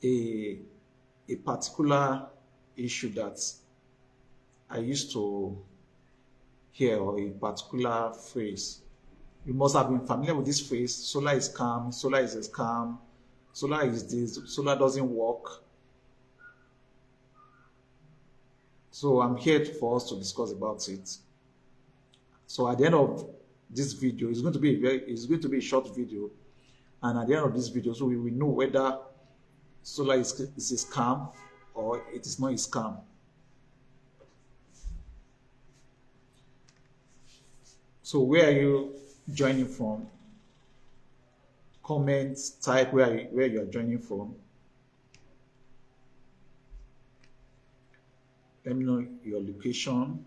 a a particular issue that I used to hear, or a particular phrase. You must have been familiar with this phrase: solar is calm, solar is a scam, solar is this, solar doesn't work. So I'm here for us to discuss about it. So at the end of this video, it's going to be a short video, and at the end of this video, so we will know whether solar is a scam or it is not a scam. So where are you joining from? Comment, type where you are joining from. Let me know your location.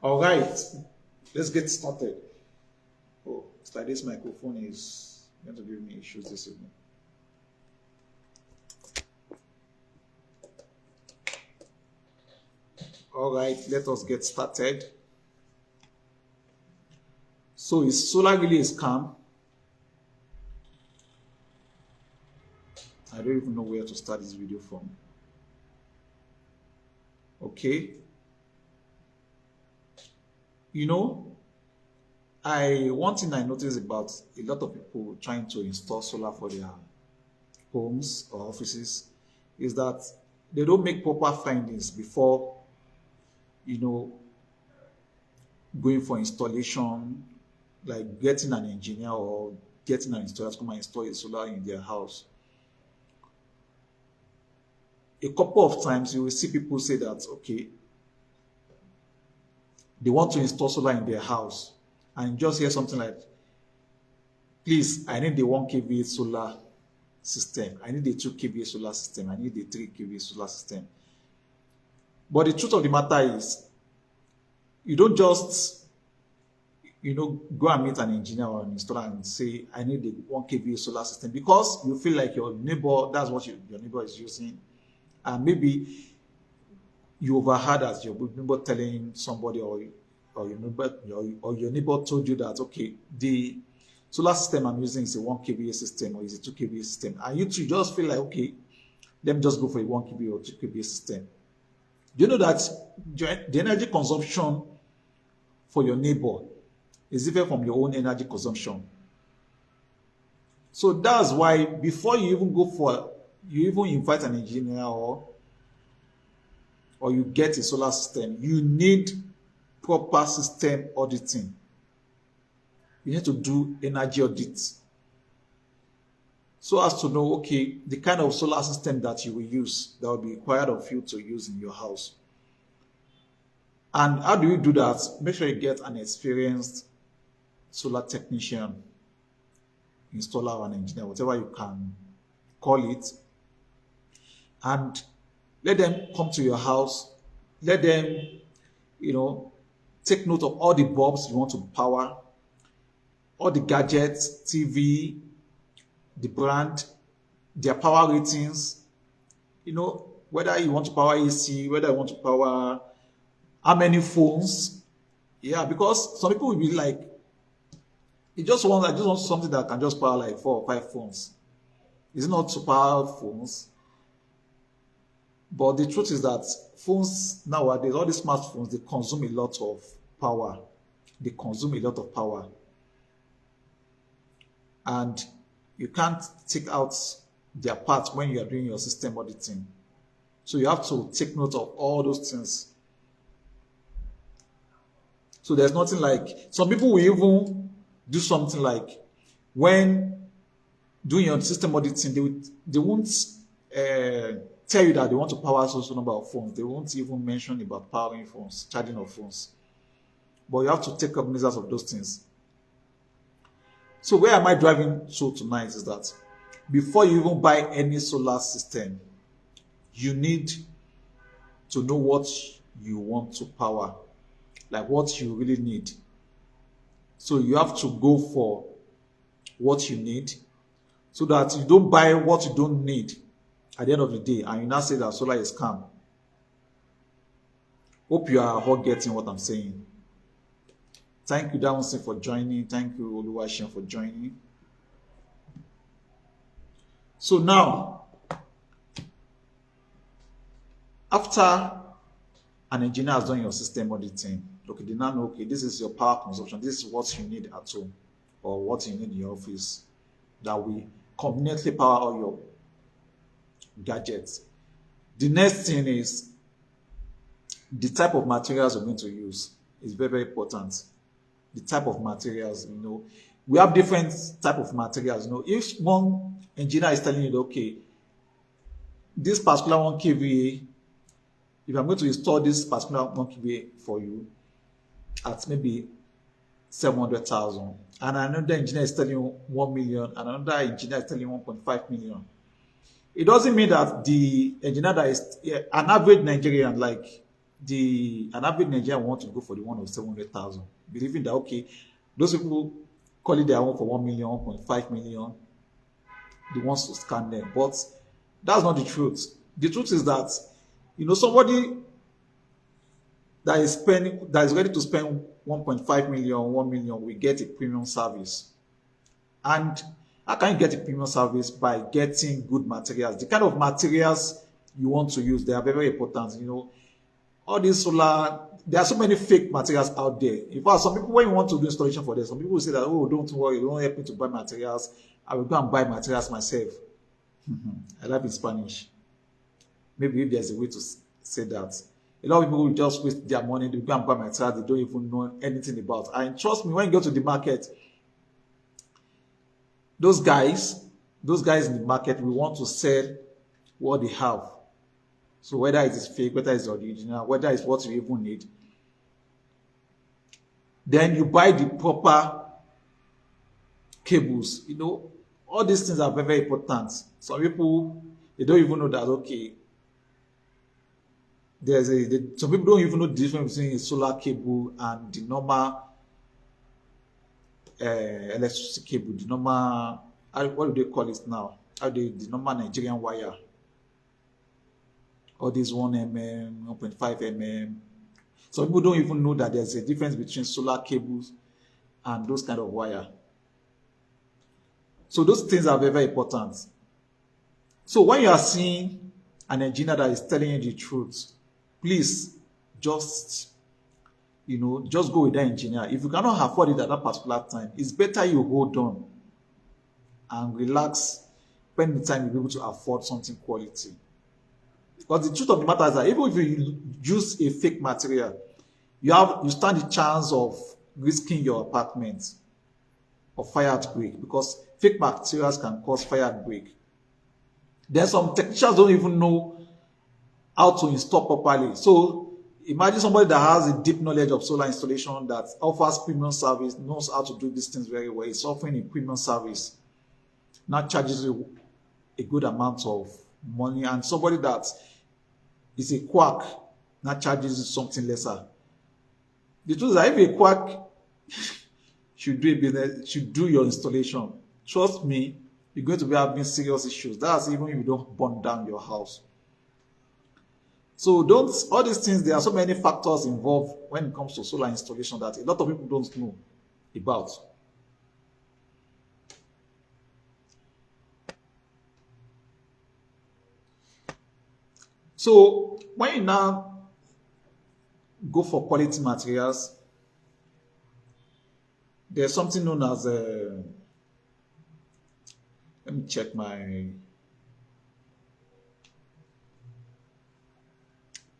All right, let's get started. Oh, it's like this microphone is going to give me issues this evening. All right, let us get started. So is solar really a scam? I don't even know where to start this video from. Okay. You know, one thing I noticed about a lot of people trying to install solar for their homes or offices is that they don't make proper findings before, going for installation, like getting an engineer or getting an installer to come and install a solar in their house. A couple of times you will see people say that, okay, they want to install solar in their house, and just hear something like, please, I need the 1 kVA solar system, I need the 2 kVA solar system, I need the 3 kVA solar system. But the truth of the matter is, you don't just go and meet an engineer or an installer and say, I need the 1 kVA solar system, because you feel like your neighbor, that's what your neighbor is using. And maybe you overheard as your neighbor telling somebody, or your neighbor told you that, okay, the solar system I'm using is a 1 kVA system or is a 2 kVA system, and you two just feel like, okay, let me just go for a 1 kVA or 2 kVA system. Do you know that the energy consumption for your neighbor is different from your own energy consumption? So that's why before you even invite an engineer or you get a solar system, you need proper system auditing. You need to do energy audits so as to know, okay, the kind of solar system that you will use, that will be required of you to use in your house. And how do you do that? Make sure you get an experienced solar technician, installer, or an engineer, whatever you can call it, and let them come to your house. Let them, take note of all the bulbs you want to power, all the gadgets, TV, the brand, their power ratings, whether you want to power AC, whether you want to power how many phones. Yeah, because some people will be like, I just want something that can just power like 4 or 5 phones. It's not to power phones. But the truth is that phones nowadays, all these smartphones, they consume a lot of power. They consume a lot of power. And you can't take out their parts when you are doing your system auditing. So you have to take note of all those things. So there's nothing like, some people will even do something like, when doing your system auditing, they won't tell you that they want to power social number of phones. They won't even mention about powering phones, charging of phones. But you have to take cognizance of those things. So where am I driving to tonight is that before you even buy any solar system, you need to know what you want to power, like what you really need. So you have to go for what you need. so that you don't buy what you don't need at the end of the day and you now say that solar is scam. Hope you are all getting what I'm saying. Thank you, Dawson, for joining. Thank you, Oluwashin, for joining. So now, after an engineer has done your system auditing, okay, they now know, okay, this is your power consumption, this is what you need at home or what you need in your office, that we conveniently power all your gadgets. The next thing is the type of materials we're going to use is very, very important. The type of materials, we have different type of materials. If one engineer is telling you, okay, this particular 1 kVA, if I'm going to install this particular 1 kVA for you at maybe 700,000, and another engineer is telling you 1 million, and another engineer is telling you 1.5 million, it doesn't mean that the engineer that is an average Nigerian, an average Nigerian want to go for the one of 700,000, believing that, okay, those people call it their own for 1 million, 1.5 million, they want to scan them. But that's not the truth. The truth is that, somebody that is ready to spend 1.5 million, 1 million, will get a premium service. And how can you get a premium service? By getting good materials. The kind of materials you want to use, they are very, very important. All these solar, there are so many fake materials out there. In fact, some people, when you want to do installation for them, some people will say that, oh, don't worry, don't help me to buy materials. I will go and buy materials myself. I love in Spanish. Maybe if there's a way to say that. A lot of people will just waste their money, they go and buy materials they don't even know anything about. And trust me, when you go to the market, those guys in the market will want to sell what they have. So whether it is fake, whether it's original, whether it's what you even need, then you buy the proper cables. All these things are very, very important. Some people, they don't even know that, okay, some people don't even know the difference between a solar cable and the normal electricity cable, the normal, what do they call it now? The normal Nigerian wire. All these 1 mm, 1.5 mm. Some people don't even know that there's a difference between solar cables and those kind of wire. So those things are very, very important. So when you are seeing an engineer that is telling you the truth, please just go with that engineer. If you cannot afford it at that particular time, it's better you hold on and relax, spend the time you'll be able to afford something quality. Because the truth of the matter is that even if you use a fake material, you stand the chance of risking your apartment of fire outbreak, because fake materials can cause fire outbreak. Then some technicians don't even know how to install properly. So imagine somebody that has a deep knowledge of solar installation, that offers premium service, knows how to do these things very well, is offering a premium service, now charges you a good amount of money, and somebody that is a quack now charges you something lesser. The truth is that if a quack should do a business, should do your installation, trust me, you're going to be having serious issues. That's even if you don't burn down your house. So all these things, there are so many factors involved when it comes to solar installation that a lot of people don't know about. So when you now go for quality materials, there's something known as let me check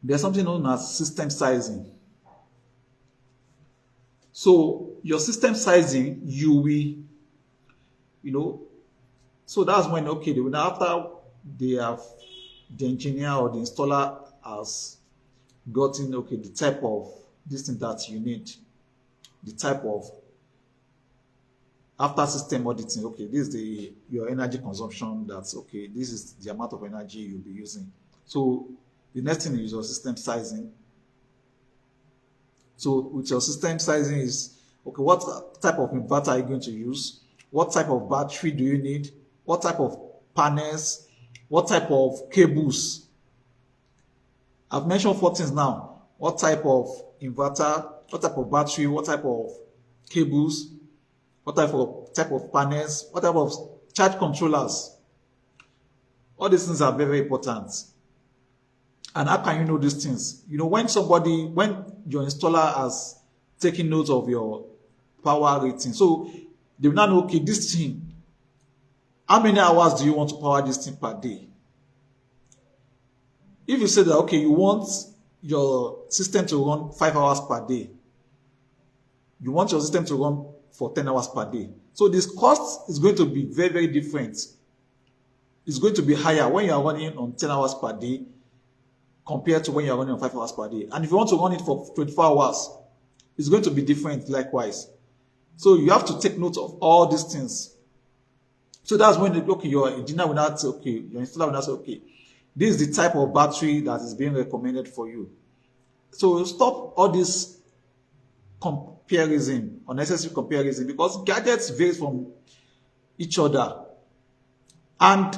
there's something known as system sizing. So your system sizing, you will, so that's when, okay, after the engineer or the installer has gotten, okay, the type of this thing that you need, the type of, after system auditing, okay, this is your energy consumption, that's okay, this is the amount of energy you'll be using. So the next thing is your system sizing. So with your system sizing is, okay, what type of inverter are you going to use? What type of battery do you need? what type of panels, what type of cables. I've mentioned 4 things now. What type of inverter, what type of battery, what type of cables, what type of panels, what type of charge controllers. All these things are very, very important. And how can you know these things? When your installer has taken note of your power rating, so they will now know, okay, this thing, how many hours do you want to power this thing per day? If you say that, okay, you want your system to run 5 hours per day, you want your system to run for 10 hours per day. So this cost is going to be very, very different. It's going to be higher when you are running on 10 hours per day compared to when you are running on 5 hours per day. And if you want to run it for 24 hours, it's going to be different likewise. So you have to take note of all these things. So that's when your engineer will not say, okay, your installer will not say, okay, this is the type of battery that is being recommended for you. So stop all this comparison, unnecessary comparison, because gadgets vary from each other. And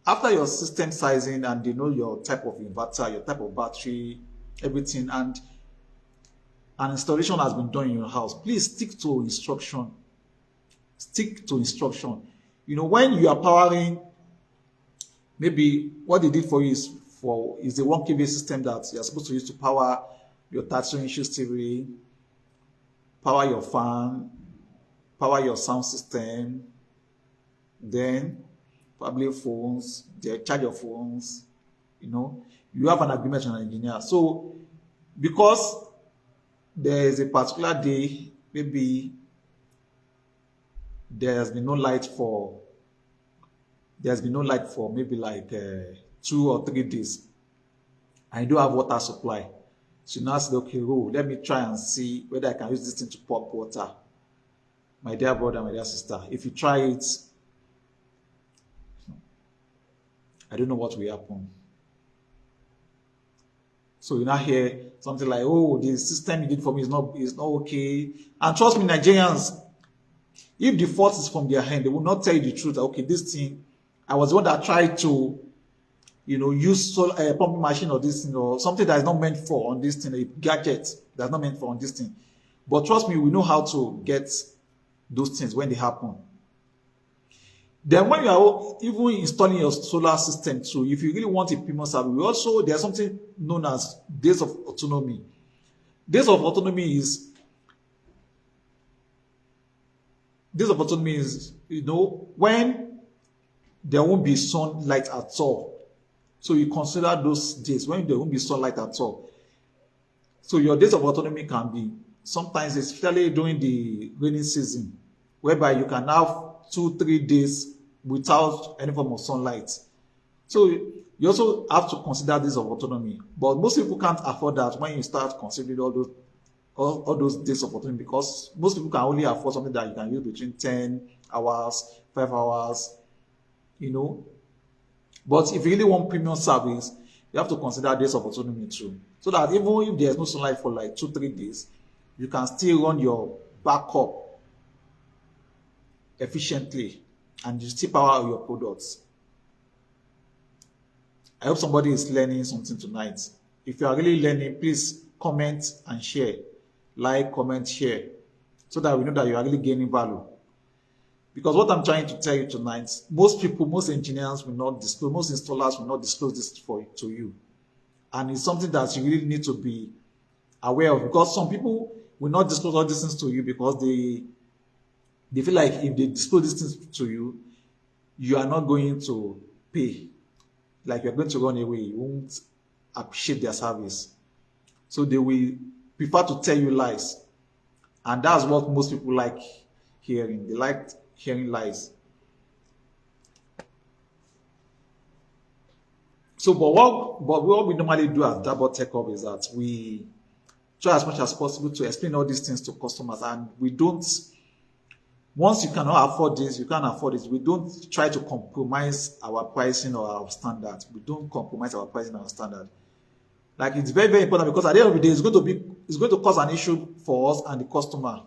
after your system sizing and you know your type of inverter, your type of battery, everything, and an installation has been done in your house, please stick to instruction. Stick to instruction. When you are powering, maybe what they did for you is the 1 kV system that you're supposed to use to power your 32-inch TV, power your fan, power your sound system, then probably phones, charge your phones. You have an agreement with an engineer. So because there is a particular day, maybe there's been no light for maybe like 2 or 3 days, and you don't have water supply. So now say, okay, let me try and see whether I can use this thing to pump water. My dear brother, my dear sister, if you try it, I don't know what will happen. So you now hear something like, oh, the system you did for me is not okay. And trust me, Nigerians, if the fault is from their hand, they will not tell you the truth. Okay, this thing, I was the one that tried to, use a pumping machine or this thing or something that is not meant for on this thing, a gadget that's not meant for on this thing. But trust me, we know how to get those things when they happen. Then when you are even installing your solar system too, if you really want a premium service, there's something known as days of autonomy. Days of autonomy is, when there won't be sunlight at all. So you consider those days when there won't be sunlight at all. So your days of autonomy can be sometimes, especially during the rainy season, whereby you can have 2-3 days without any form of sunlight. So you also have to consider days of autonomy. But most people can't afford that when you start considering all those days of autonomy, because most people can only afford something that you can use between 10 hours, 5 hours, But if you really want premium service, you have to consider days of autonomy too. So that even if there's no sunlight for like 2-3 days, you can still run your backup efficiently and you still power your products. I hope somebody is learning something tonight. If you are really learning, please comment and share. Like, comment, share, so that we know that you are really gaining value. Because what I'm trying to tell you tonight, most engineers will not disclose, most installers will not disclose this to you. And it's something that you really need to be aware of, because some people will not disclose all these things to you because they feel like if they disclose these things to you, you are not going to pay. Like you're going to run away. You won't appreciate their service. So they will prefer to tell you lies. And that's what most people like hearing. They like hearing lies. So, but what we normally do at Double Tech Hub is that we try as much as possible to explain all these things to customers, and we don't, once you cannot afford this, you can't afford it, we don't try to compromise our pricing or our standard. We don't compromise our pricing or our standard. Like, it's very, very important, because at the end of the day, it's going to cause an issue for us and the customer.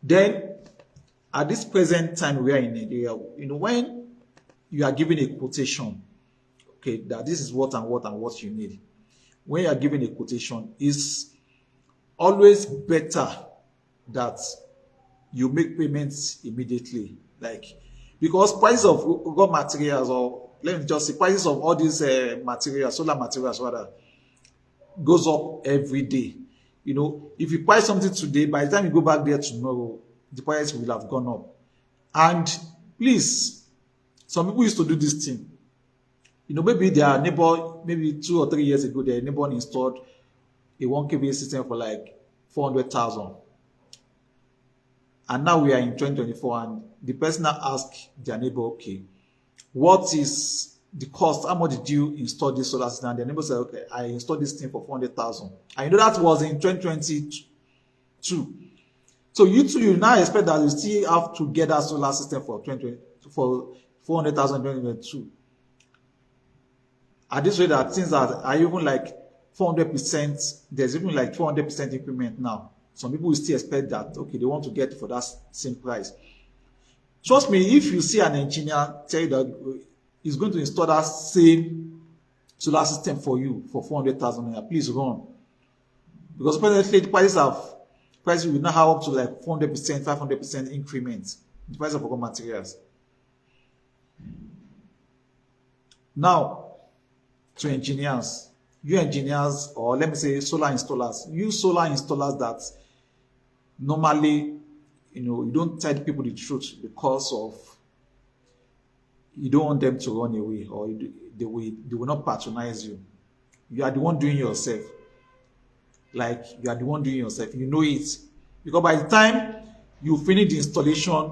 Then, at this present time we are in Nigeria, when you are given a quotation, okay, that this is what and what and what you need. When you are given a quotation, it's always better that you make payments immediately. Like, because prices of raw materials, or let me just say prices of all these materials, solar materials rather, goes up every day. If you buy something today, by the time you go back there tomorrow, the price will have gone up. And please, some people used to do this thing. Maybe their neighbor, maybe 2 or 3 years ago, their neighbor installed a 1 kVA system for like 400,000. And now we are in 2024, and the person now asked their neighbor, okay, what is the cost? How much did you install this solar system? And the neighbor said, okay, I installed this thing for 400,000. And that was in 2022. So you now expect that you still have to get that solar system for 400,000 in 2022. At this rate, that things are even like 400%. There's even like 400% increment now. Some people will still expect that, okay, they want to get it for that same price. Trust me, if you see an engineer tell you that he's going to install that same solar system for you for 400,000 naira, please run. Because presently the prices will now have up to like 400%, 500% increment in the price of raw materials. Now, to engineers, you engineers, or let me say solar installers, you solar installers that normally, you don't tell people the truth because of you don't want them to run away, or they will not patronize you. You are the one doing yourself. Like, you are the one doing yourself. You know it. Because by the time you finish the installation,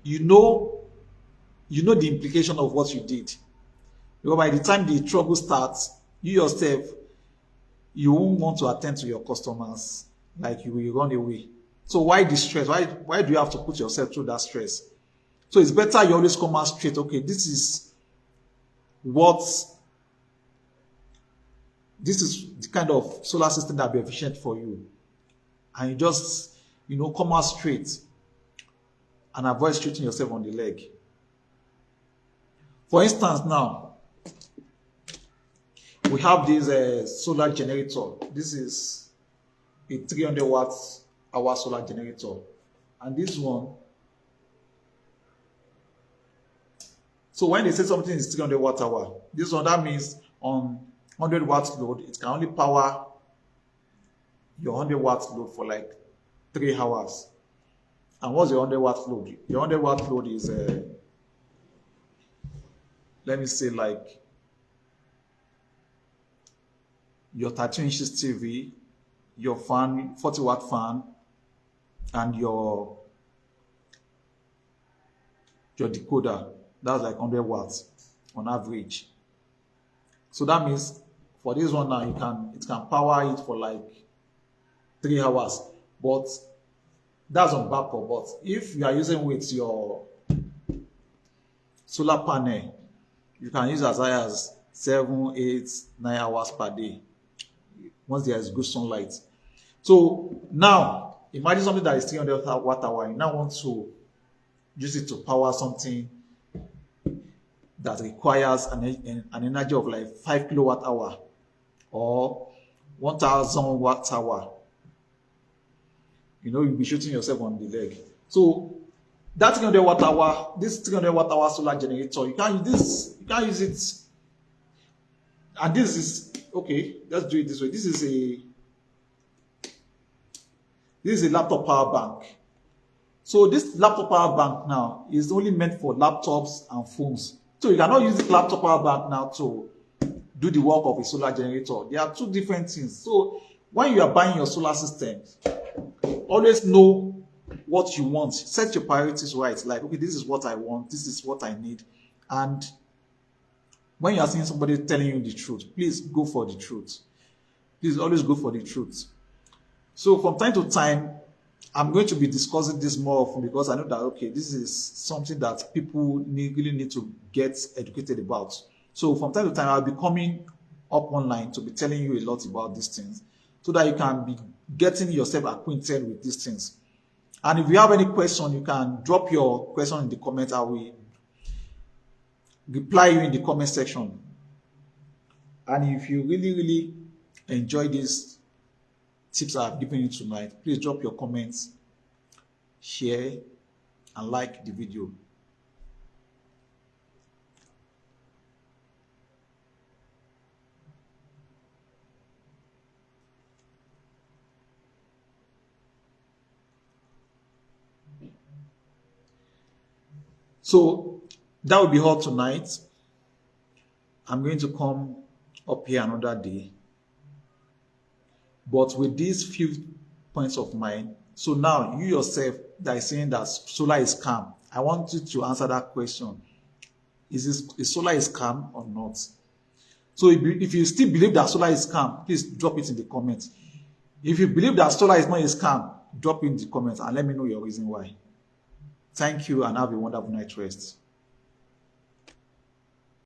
you know the implication of what you did. Because by the time the trouble starts, you yourself, you won't want to attend to your customers. Like, you will run away. So why the stress? Why do you have to put yourself through that stress? So it's better you always come out straight. Okay, this is the kind of solar system that will be efficient for you. And you just, come out straight and avoid shooting yourself on the leg. For instance, now, we have this solar generator. This is a 300 watts hour solar generator. And this one, so when they say something is 300 watt hour, this one, that means on 100 watts load, it can only power your 100 watts load for like 3 hours. And what's your 100 watt load? Your 100 watt load is, let me say, like your 13 inches TV, your fan, 40 watt fan, and your decoder. That's like 100 watts on average. So that means for this one now, it can power it for like 3 hours. But that's on backup. But if you are using with your solar panel, you can use as high as 7, 8, 9 hours per day once there is good sunlight. So now, imagine something that is 300 watt hour. You now want to use it to power something that requires an energy of like 5 kilowatt hour or 1,000 watt hour. You'll be shooting yourself on the leg. So that 300 watt hour, this 300 watt hour solar generator, you can't use it. And this is, okay, let's do it this way. This is a laptop power bank. So this laptop power bank now is only meant for laptops and phones. So you cannot use this laptop power bank now to do the work of a solar generator. There are two different things. So when you are buying your solar system, always know what you want. Set your priorities right. Like, okay, this is what I want. This is what I need. And when you are seeing somebody telling you the truth, please go for the truth. Please always go for the truth. So from time to time, I'm going to be discussing this more often because I know that, okay, this is something that people really need to get educated about. So from time to time, I'll be coming up online to be telling you a lot about these things so that you can be getting yourself acquainted with these things. And if you have any question, you can drop your question in the comment. I will reply you in the comment section. And if you really enjoy these tips I've given you tonight, please drop your comments, share, and like the video. So that will be all tonight. I'm going to come up here another day. But with these few points of mine, so now you yourself that is saying that solar is scam, I want you to answer that question. Is solar is scam or not? So if you still believe that solar is scam, please drop it in the comments. If you believe that solar is not a scam, drop it in the comments and let me know your reason why. Thank you and have a wonderful night rest.